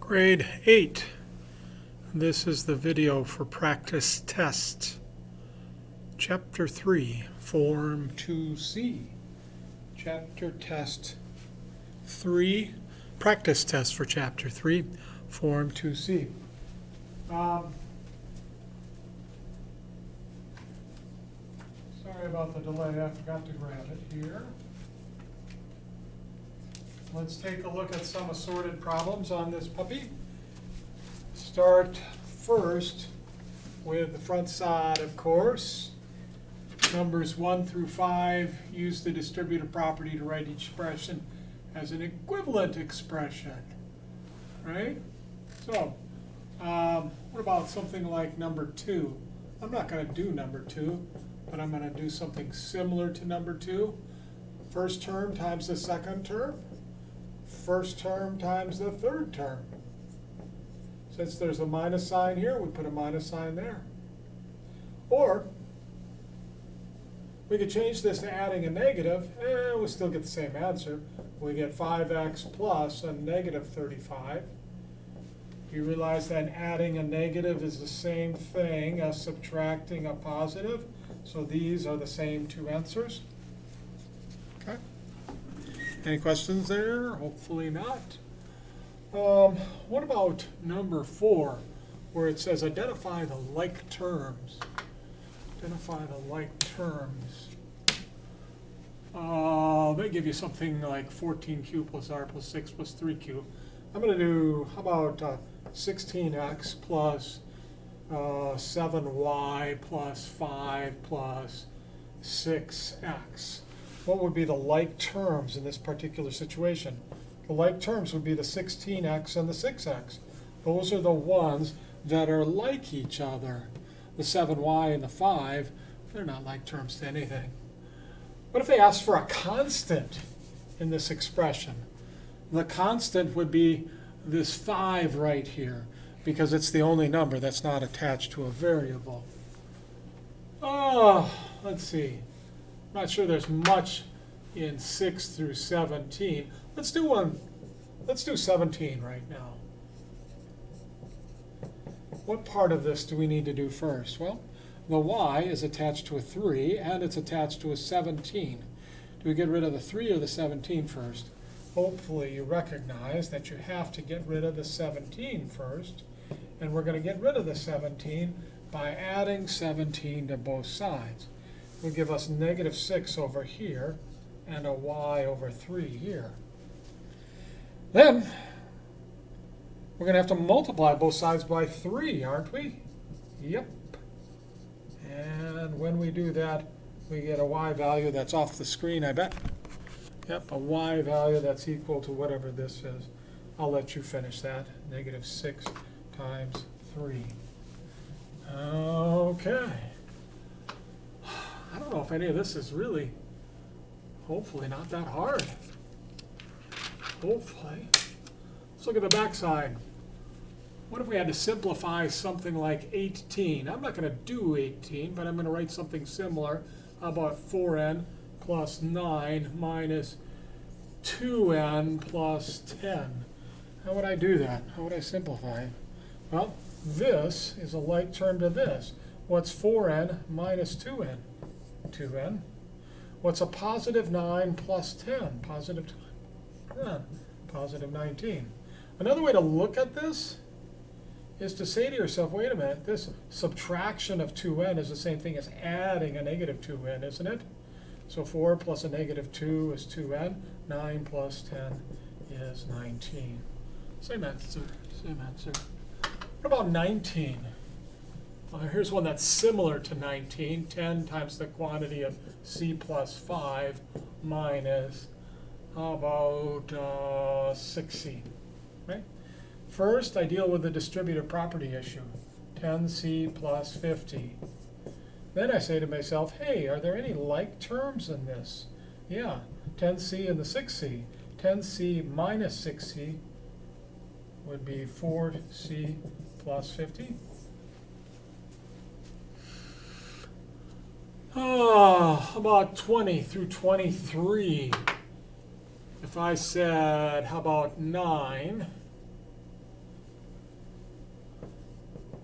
Grade 8. This is the video for practice test. Chapter 3, Form 2C. Chapter test 3, practice test for Chapter 3, Form 2C. Sorry about the delay, I forgot to grab it here. Let's take a look at some assorted problems on this puppy. Start first with the front side, of course. Numbers 1 through 5, use the distributive property to write each expression as an equivalent expression, right? So, what about something like number 2? I'm not going to do number 2, but I'm going to do something similar to number 2. First term times the second term. First term times the third term. Since there's a minus sign here, we put a minus sign there. Or we could change this to adding a negative, and we'll still get the same answer. We get 5x plus a negative 35. You realize that adding a negative is the same thing as subtracting a positive. So these are the same two answers. Okay. Any questions there? Hopefully not. What about number 4, where it says identify the like terms? Identify the like terms. They give you something like 14q plus r plus 6 plus 3q. I'm going to do, how about 16x plus 7y plus 5 plus 6x. What would be the like terms in this particular situation? The like terms would be the 16x and the 6x. Those are the ones that are like each other. The 7y and the 5, they're not like terms to anything. What if they asked for a constant in this expression? The constant would be this 5 right here, because it's the only number that's not attached to a variable. Let's see. I'm not sure there's much in 6 through 17. Let's do 17 right now. What part of this do we need to do first? Well, the y is attached to a 3 and it's attached to a 17. Do we get rid of the 3 or the 17 first? Hopefully you recognize that you have to get rid of the 17 first, and we're going to get rid of the 17 by adding 17 to both sides. Will give us negative 6 over here and a y over 3 here. Then we're going to have to multiply both sides by 3, aren't we? Yep. And when we do that, we get a y value that's off the screen, I bet. Yep, a y value that's equal to whatever this is. I'll let you finish that. Negative 6 times 3. Okay. I don't know if any of this is really, hopefully, not that hard. Hopefully. Let's look at the backside. What if we had to simplify something like 18? I'm not going to do 18, but I'm going to write something similar. How about 4n plus 9 minus 2n plus 10? How would I do that? How would I simplify? Well, this is a like term to this. What's 4n minus 2n? 2n. What's a positive 9 plus 10? Positive 10. Positive 19. Another way to look at this is to say to yourself, wait a minute, this subtraction of 2n is the same thing as adding a negative 2n, isn't it? So 4 plus a negative 2 is 2n. 9 plus 10 is 19. Same answer. Same answer. What about 19? Here's one that's similar to 19. 10 times the quantity of c plus 5 minus, how about 6c? Right? First, I deal with the distributive property issue. 10c plus 50. Then I say to myself, hey, are there any like terms in this? Yeah, 10c and the 6c. 10c minus 6c would be 4c plus 50. About 20 through 23. If I said, how about 9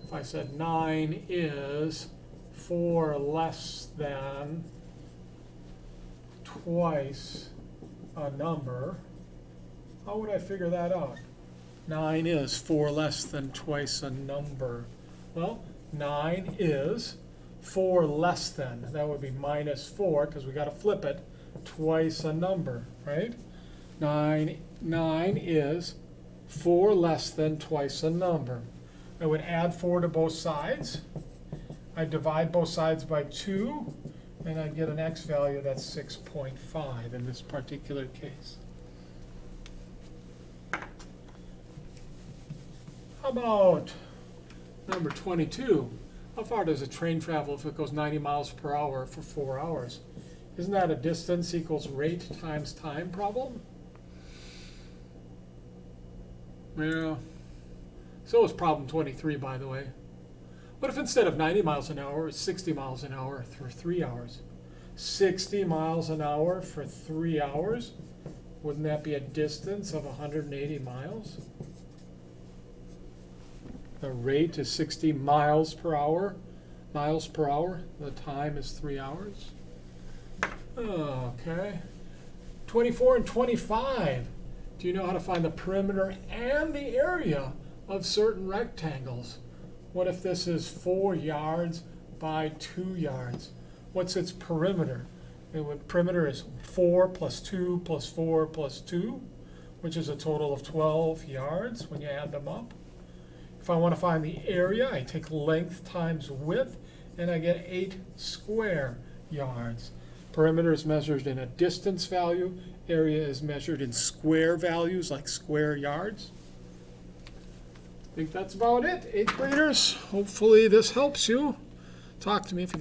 if I said 9 is 4 less than twice a number, how would I figure that out? 9 is 4 less than twice a number. Well, 9 is 4 less than, that would be minus 4, because we got to flip it, twice a number, right? 9 is 4 less than twice a number. I would add 4 to both sides. I divide both sides by 2, and I'd get an x value that's 6.5 in this particular case. How about number 22? How far does a train travel if it goes 90 miles per hour for 4 hours? Isn't that a distance equals rate times time problem? Yeah. So is problem 23, by the way. What if instead of 90 miles an hour, it's 60 miles an hour for 3 hours? 60 miles an hour for 3 hours? Wouldn't that be a distance of 180 miles? The rate is 60 miles per hour. The time is 3 hours. Okay. 24 and 25. Do you know how to find the perimeter and the area of certain rectangles? What if this is 4 yards by 2 yards? What's its perimeter? Perimeter is 4 plus 2 plus 4 plus 2, which is a total of 12 yards when you add them up. If I want to find the area, I take length times width, and I get 8 square yards. Perimeter is measured in a distance value. Area is measured in square values, like square yards. I think that's about it. 8th graders, hopefully this helps you. Talk to me if you